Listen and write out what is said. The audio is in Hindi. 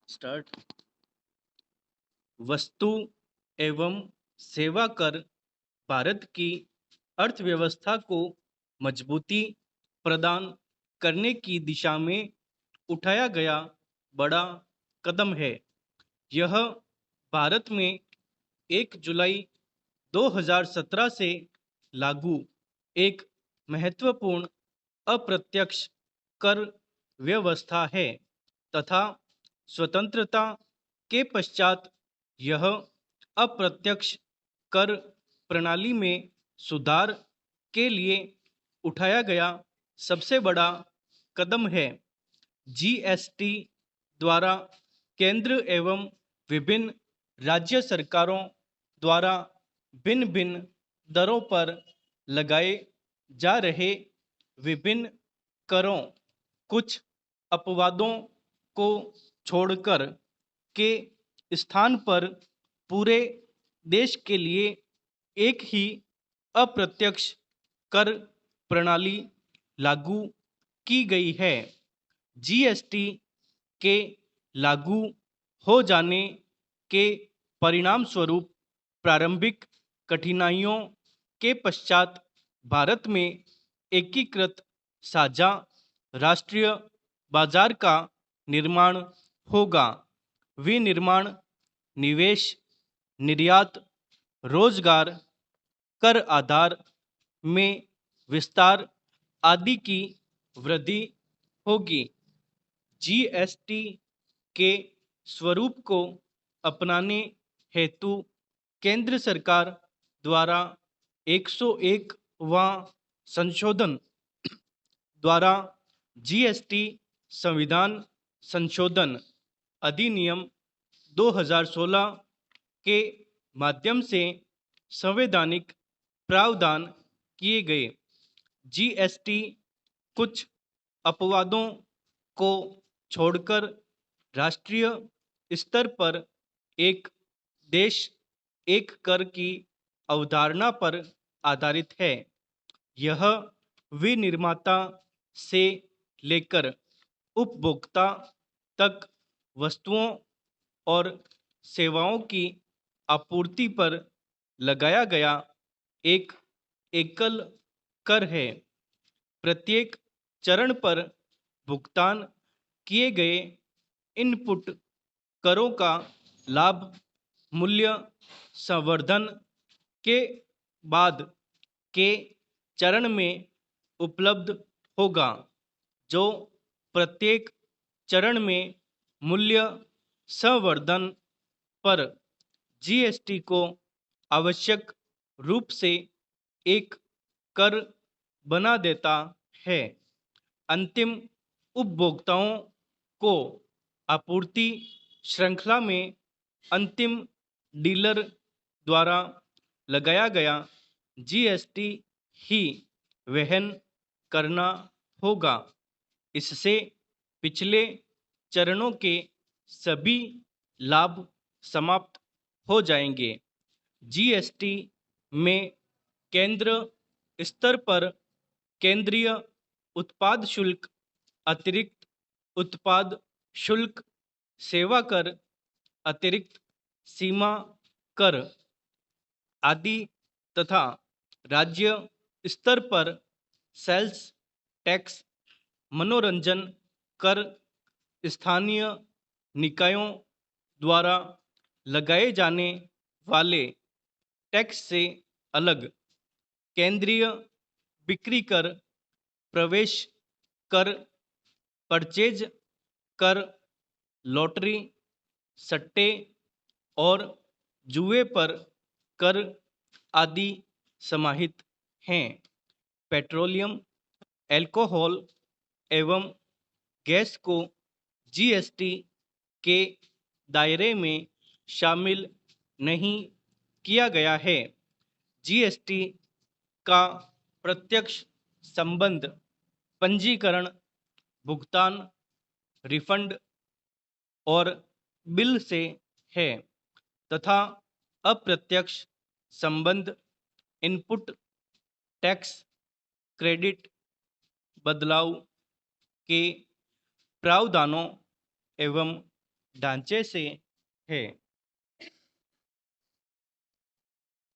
स्टार्ट। वस्तु एवं सेवा कर भारत की अर्थव्यवस्था को मजबूती प्रदान करने की दिशा में उठाया गया बड़ा कदम है। यह भारत में 1 जुलाई 2017 से लागू एक महत्वपूर्ण अप्रत्यक्ष कर व्यवस्था है तथा स्वतंत्रता के पश्चात यह अप्रत्यक्ष कर प्रणाली में सुधार के लिए उठाया गया सबसे बड़ा कदम है। जीएसटी द्वारा केंद्र एवं विभिन्न राज्य सरकारों द्वारा भिन्न भिन्न दरों पर लगाए जा रहे विभिन्न करों कुछ अपवादों को छोड़कर के स्थान पर पूरे देश के लिए एक ही अप्रत्यक्ष कर प्रणाली लागू की गई है। जीएसटी के लागू हो जाने के परिणाम स्वरूप प्रारंभिक कठिनाइयों के पश्चात भारत में एकीकृत साझा राष्ट्रीय बाजार का निर्माण होगा। विनिर्माण, निवेश, निर्यात, रोजगार, कर आधार में विस्तार आदि की वृद्धि होगी। जीएसटी के स्वरूप को अपनाने हेतु केंद्र सरकार द्वारा 101वां संशोधन द्वारा जीएसटी संविधान संशोधन अधिनियम 2016 के माध्यम से संवैधानिक प्रावधान किए गए। जीएसटी कुछ अपवादों को छोड़कर राष्ट्रीय स्तर पर एक देश एक कर की अवधारणा पर आधारित है। यह विनिर्माता से लेकर उपभोक्ता तक वस्तुओं और सेवाओं की आपूर्ति पर लगाया गया एक एकल कर है। प्रत्येक चरण पर भुगतान किए गए इनपुट करों का लाभ मूल्य संवर्धन के बाद के चरण में उपलब्ध होगा, जो प्रत्येक चरण में मूल्य संवर्धन पर जीएसटी को आवश्यक रूप से एक कर बना देता है। अंतिम उपभोक्ताओं को आपूर्ति श्रृंखला में अंतिम डीलर द्वारा लगाया गया जीएसटी ही वहन करना होगा। इससे पिछले चरणों के सभी लाभ समाप्त हो जाएंगे। जीएसटी में केंद्र स्तर पर केंद्रीय उत्पाद शुल्क, अतिरिक्त उत्पाद शुल्क, सेवा कर, अतिरिक्त सीमा कर आदि तथा राज्य स्तर पर सेल्स टैक्स, मनोरंजन कर, स्थानीय निकायों द्वारा लगाए जाने वाले टैक्स से अलग केंद्रीय बिक्री कर, प्रवेश कर, परचेज कर, लॉटरी, सट्टे और जुए पर कर आदि समाहित हैं। पेट्रोलियम, अल्कोहल एवं गैस को जीएसटी के दायरे में शामिल नहीं किया गया है। जीएसटी का प्रत्यक्ष संबंध पंजीकरण, भुगतान, रिफंड और बिल से है तथा अप्रत्यक्ष संबंध इनपुट टैक्स क्रेडिट बदलाव के प्रावधानों एवं ढांचे से है।